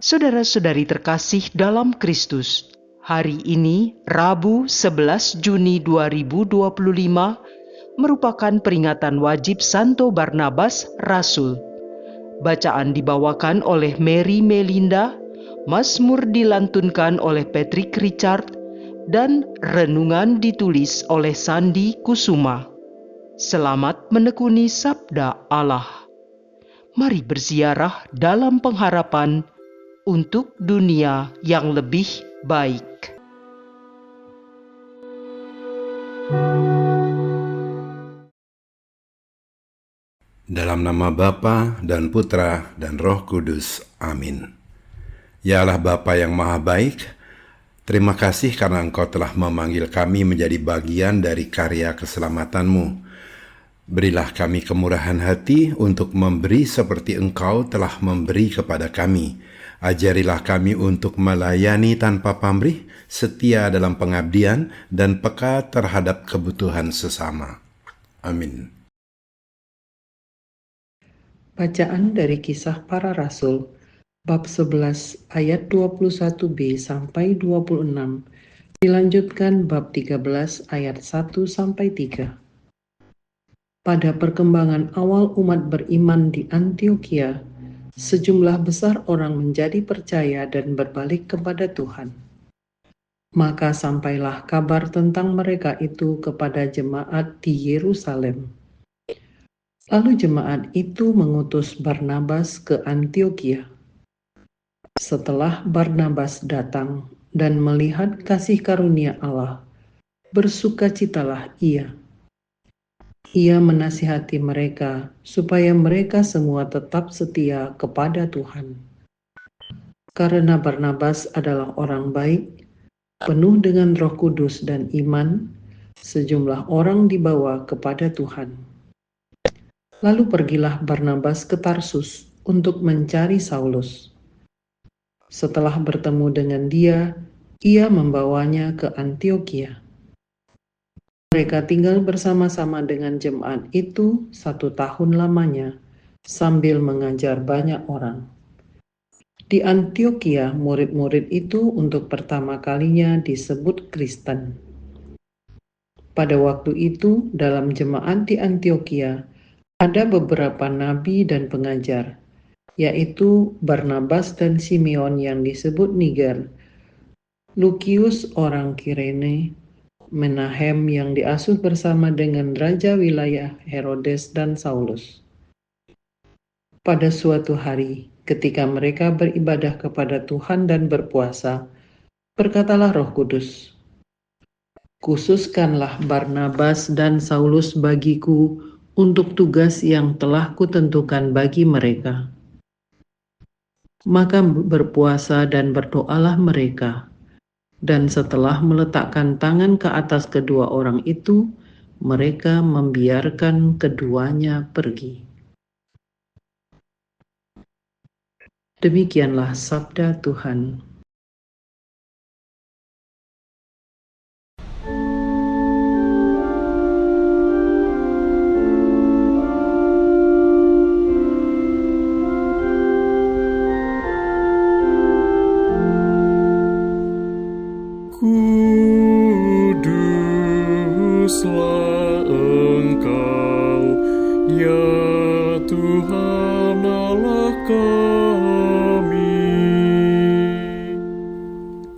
Saudara-saudari terkasih dalam Kristus, hari ini Rabu 11 Juni 2025 merupakan peringatan wajib Santo Barnabas Rasul. Bacaan dibawakan oleh Mary Melinda, Mazmur dilantunkan oleh Patrick Richard, dan renungan ditulis oleh Sandi Kusuma. Selamat menekuni sabda Allah. Mari berziarah dalam pengharapan untuk dunia yang lebih baik. Dalam nama Bapa dan Putra dan Roh Kudus. Amin. Ya Allah Bapa yang Maha Baik, terima kasih karena Engkau telah memanggil kami menjadi bagian dari karya keselamatan-Mu. Berilah kami kemurahan hati untuk memberi seperti Engkau telah memberi kepada kami. Ajarilah kami untuk melayani tanpa pamrih, setia dalam pengabdian, dan peka terhadap kebutuhan sesama. Amin. Bacaan dari Kisah Para Rasul, bab 11 ayat 21b sampai 26, dilanjutkan bab 13 ayat 1 sampai 3. Pada perkembangan awal umat beriman di Antiokhia, sejumlah besar orang menjadi percaya dan berbalik kepada Tuhan. Maka sampailah kabar tentang mereka itu kepada jemaat di Yerusalem. Lalu jemaat itu mengutus Barnabas ke Antiokhia. Setelah Barnabas datang dan melihat kasih karunia Allah, bersukacitalah ia. Ia menasihati mereka supaya mereka semua tetap setia kepada Tuhan. Karena Barnabas adalah orang baik, penuh dengan Roh Kudus dan iman, sejumlah orang dibawa kepada Tuhan. Lalu pergilah Barnabas ke Tarsus untuk mencari Saulus. Setelah bertemu dengan dia, ia membawanya ke Antiokhia. Mereka tinggal bersama-sama dengan jemaat itu 1 tahun lamanya, sambil mengajar banyak orang. Di Antiokhia, murid-murid itu untuk pertama kalinya disebut Kristen. Pada waktu itu, dalam jemaat di Antiokhia, ada beberapa nabi dan pengajar, yaitu Barnabas dan Simeon yang disebut Niger, Lukius orang Kirene, Menahem yang diasuh bersama dengan raja wilayah Herodes dan Saulus. Pada suatu hari, ketika mereka beribadah kepada Tuhan dan berpuasa, berkatalah Roh Kudus, "Khususkanlah Barnabas dan Saulus bagiku untuk tugas yang telah kutentukan bagi mereka." Maka berpuasa dan berdoalah mereka. Dan setelah meletakkan tangan ke atas kedua orang itu, mereka membiarkan keduanya pergi. Demikianlah sabda Tuhan. Kuduslah Engkau, ya Tuhan Allah kami.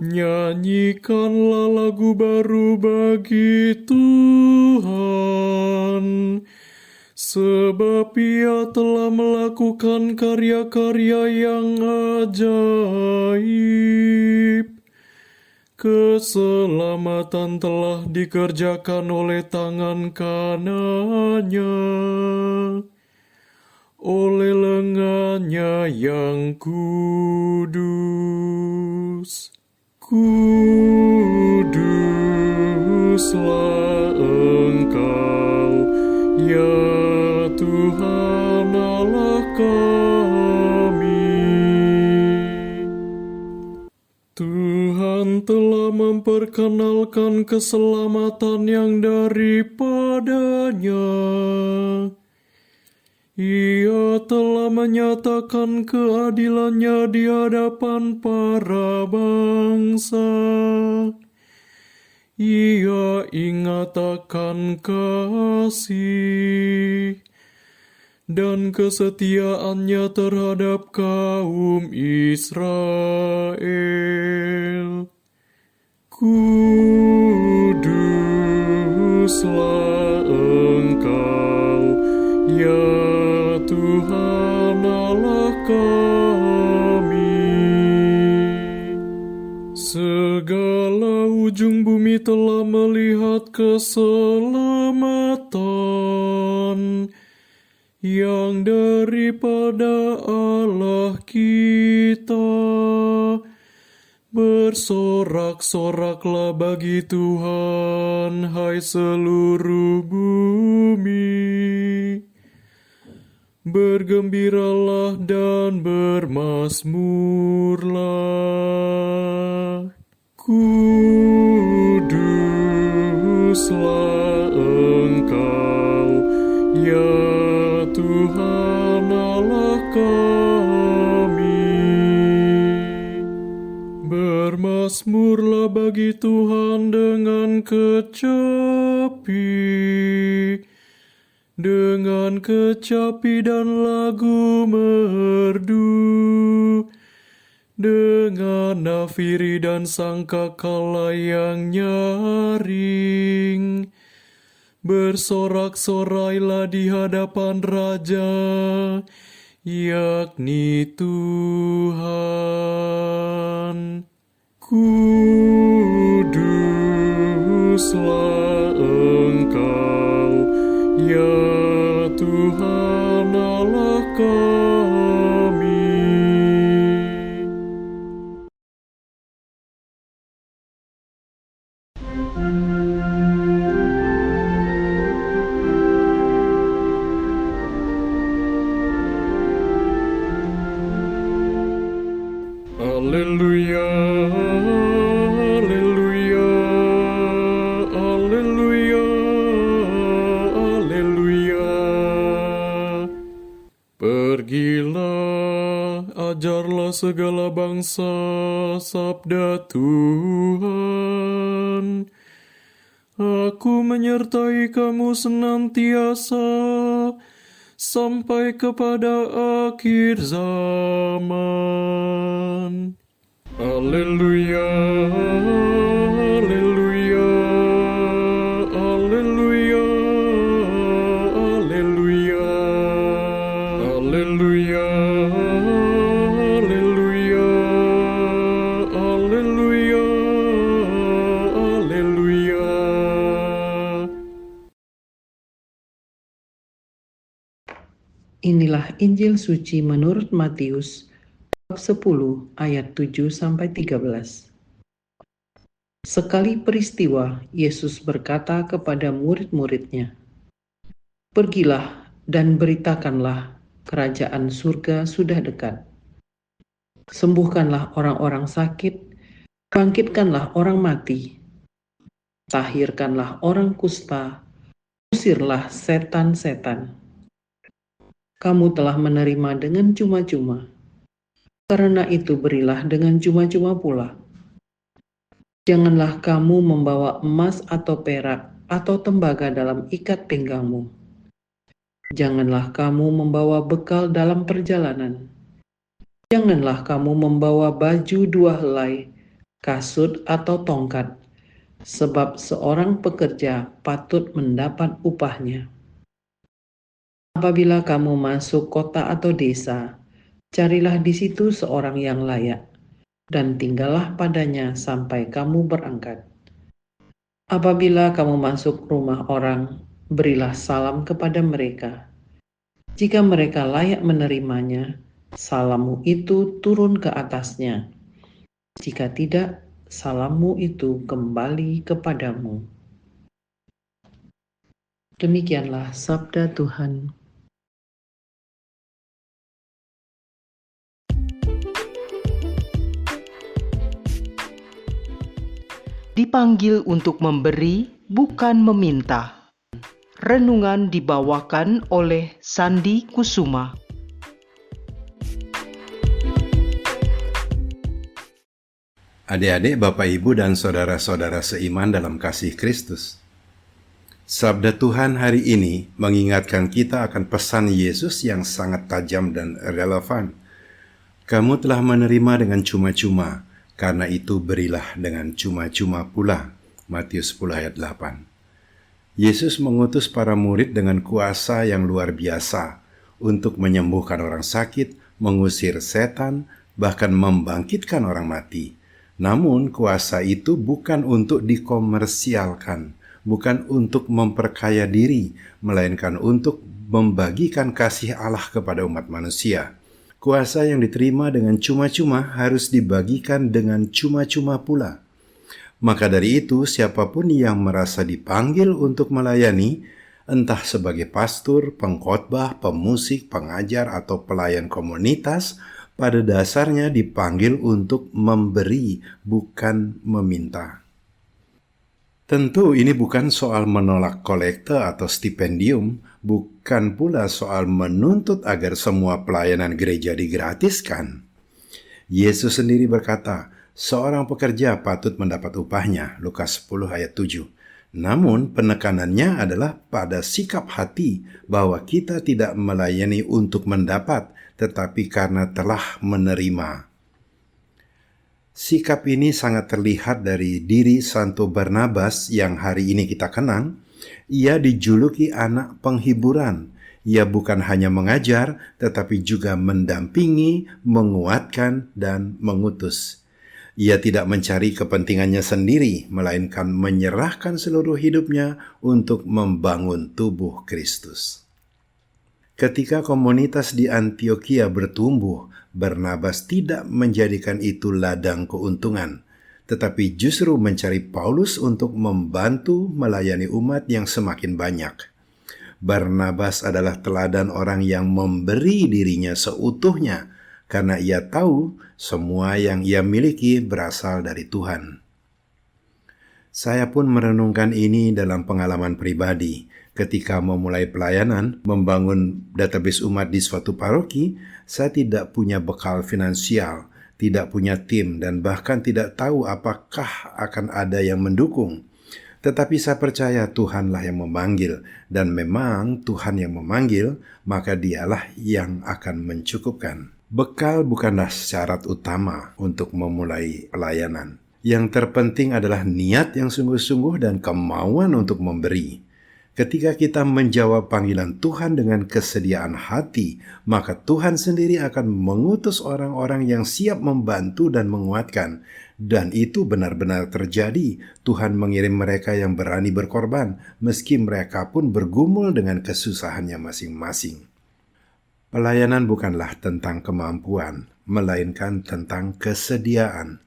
Nyanyikanlah lagu baru bagi Tuhan, sebab Ia telah melakukan karya-karya yang ajaib. Keselamatan telah dikerjakan oleh tangan kanannya, oleh lengannya yang kudus. Kuduslah Engkau, ya Tuhan Allah kami. Tuhan telah memperkenalkan keselamatan yang daripadanya. Ia Ia telah menyatakan keadilannya di hadapan para bangsa. Ia ingat akan kasih dan kesetiaannya terhadap kaum Israel. Kuduslah Engkau, ya Tuhan Allah kami. Segala ujung bumi telah melihat keselamatan yang daripada Allah kita. Bersorak-soraklah bagi Tuhan, hai seluruh bumi. Bergembiralah dan bermazmurlah. Kuduslah Engkau, ya Tuhan Allah kami. Bermazmurlah bagi Tuhan dengan kecapi dan lagu merdu, dengan nafiri dan sangkakala yang nyaring. Bersorak-sorailah di hadapan Raja, yakni Tuhan. Kuduslah Engkau, ya Tuhan Allah kami. Alleluia, alleluia, alleluia, alleluia. Pergilah, ajarlah segala bangsa sabda Tuhan. Aku menyertai kamu senantiasa sampai kepada akhir zaman. Alleluia, alleluia, alleluia, alleluia, alleluia, alleluia, alleluia, alleluia. Inilah Injil suci menurut Matius, bab 10 ayat 7-13. Sekali peristiwa, Yesus berkata kepada murid-muridnya, "Pergilah dan beritakanlah, kerajaan surga sudah dekat. Sembuhkanlah orang-orang sakit, bangkitkanlah orang mati, tahirkanlah orang kusta, usirlah setan-setan. Kamu telah menerima dengan cuma-cuma, karena itu berilah dengan cuma-cuma pula. Janganlah kamu membawa emas atau perak atau tembaga dalam ikat pinggangmu. Janganlah kamu membawa bekal dalam perjalanan. Janganlah kamu membawa baju 2 helai, kasut atau tongkat, sebab seorang pekerja patut mendapat upahnya. Apabila kamu masuk kota atau desa, carilah di situ seorang yang layak, dan tinggallah padanya sampai kamu berangkat. Apabila kamu masuk rumah orang, berilah salam kepada mereka. Jika mereka layak menerimanya, salammu itu turun ke atasnya. Jika tidak, salammu itu kembali kepadamu." Demikianlah sabda Tuhan. Dipanggil untuk memberi, bukan meminta. Renungan dibawakan oleh Sandi Kusuma. Adik-adik, Bapak, Ibu, dan saudara-saudara seiman dalam kasih Kristus. Sabda Tuhan hari ini mengingatkan kita akan pesan Yesus yang sangat tajam dan relevan. Kamu telah menerima dengan cuma-cuma, karena itu berilah dengan cuma-cuma pula. Matius 10 ayat 8. Yesus mengutus para murid dengan kuasa yang luar biasa untuk menyembuhkan orang sakit, mengusir setan, bahkan membangkitkan orang mati. Namun kuasa itu bukan untuk dikomersialkan, bukan untuk memperkaya diri, melainkan untuk membagikan kasih Allah kepada umat manusia. Kuasa yang diterima dengan cuma-cuma harus dibagikan dengan cuma-cuma pula. Maka dari itu, siapapun yang merasa dipanggil untuk melayani, entah sebagai pastor, pengkhotbah, pemusik, pengajar, atau pelayan komunitas, pada dasarnya dipanggil untuk memberi, bukan meminta. Tentu ini bukan soal menolak kolekte atau stipendium, bukan pula soal menuntut agar semua pelayanan gereja digratiskan. Yesus sendiri berkata, seorang pekerja patut mendapat upahnya, Lukas 10 ayat 7. Namun penekanannya adalah pada sikap hati bahwa kita tidak melayani untuk mendapat, tetapi karena telah menerima. Sikap ini sangat terlihat dari diri Santo Barnabas yang hari ini kita kenang. Ia dijuluki anak penghiburan. Ia bukan hanya mengajar, tetapi juga mendampingi, menguatkan, dan mengutus. Ia tidak mencari kepentingannya sendiri, melainkan menyerahkan seluruh hidupnya untuk membangun tubuh Kristus. Ketika komunitas di Antiokhia bertumbuh, Barnabas tidak menjadikan itu ladang keuntungan, tetapi justru mencari Paulus untuk membantu melayani umat yang semakin banyak. Barnabas adalah teladan orang yang memberi dirinya seutuhnya, karena ia tahu semua yang ia miliki berasal dari Tuhan. Saya pun merenungkan ini dalam pengalaman pribadi. Ketika memulai pelayanan, membangun database umat di suatu paroki, saya tidak punya bekal finansial, tidak punya tim, dan bahkan tidak tahu apakah akan ada yang mendukung. Tetapi saya percaya Tuhanlah yang memanggil, dan memang Tuhan yang memanggil, maka Dialah yang akan mencukupkan. Bekal bukanlah syarat utama untuk memulai pelayanan. Yang terpenting adalah niat yang sungguh-sungguh dan kemauan untuk memberi. Ketika kita menjawab panggilan Tuhan dengan kesediaan hati, maka Tuhan sendiri akan mengutus orang-orang yang siap membantu dan menguatkan. Dan itu benar-benar terjadi. Tuhan mengirim mereka yang berani berkorban, meski mereka pun bergumul dengan kesusahannya masing-masing. Pelayanan bukanlah tentang kemampuan, melainkan tentang kesediaan.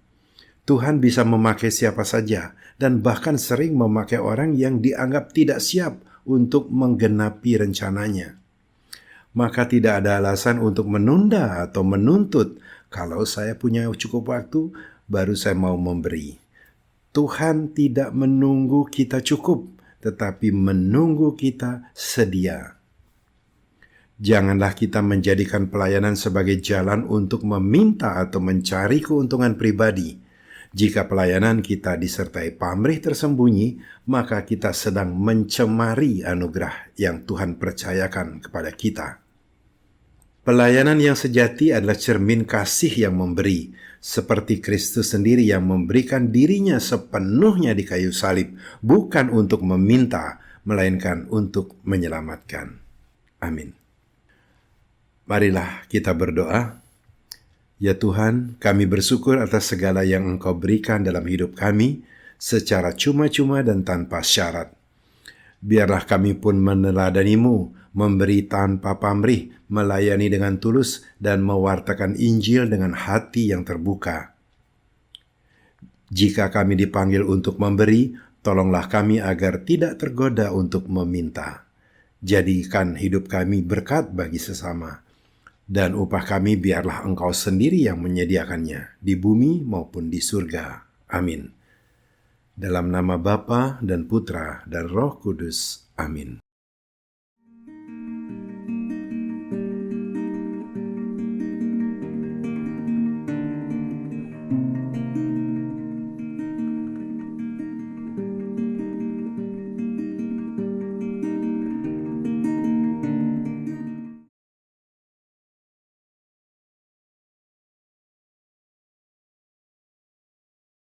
Tuhan bisa memakai siapa saja, dan bahkan sering memakai orang yang dianggap tidak siap untuk menggenapi rencananya. Maka tidak ada alasan untuk menunda atau menuntut. Kalau saya punya cukup waktu, baru saya mau memberi. Tuhan tidak menunggu kita cukup, tetapi menunggu kita sedia. Janganlah kita menjadikan pelayanan sebagai jalan untuk meminta atau mencari keuntungan pribadi. Jika pelayanan kita disertai pamrih tersembunyi, maka kita sedang mencemari anugerah yang Tuhan percayakan kepada kita. Pelayanan yang sejati adalah cermin kasih yang memberi, seperti Kristus sendiri yang memberikan dirinya sepenuhnya di kayu salib, bukan untuk meminta, melainkan untuk menyelamatkan. Amin. Marilah kita berdoa. Ya Tuhan, kami bersyukur atas segala yang Engkau berikan dalam hidup kami secara cuma-cuma dan tanpa syarat. Biarlah kami pun meneladani-Mu, memberi tanpa pamrih, melayani dengan tulus, dan mewartakan Injil dengan hati yang terbuka. Jika kami dipanggil untuk memberi, tolonglah kami agar tidak tergoda untuk meminta. Jadikan hidup kami berkat bagi sesama. Dan upah kami biarlah Engkau sendiri yang menyediakannya, di bumi maupun di surga. Amin. Dalam nama Bapa dan Putra dan Roh Kudus. Amin.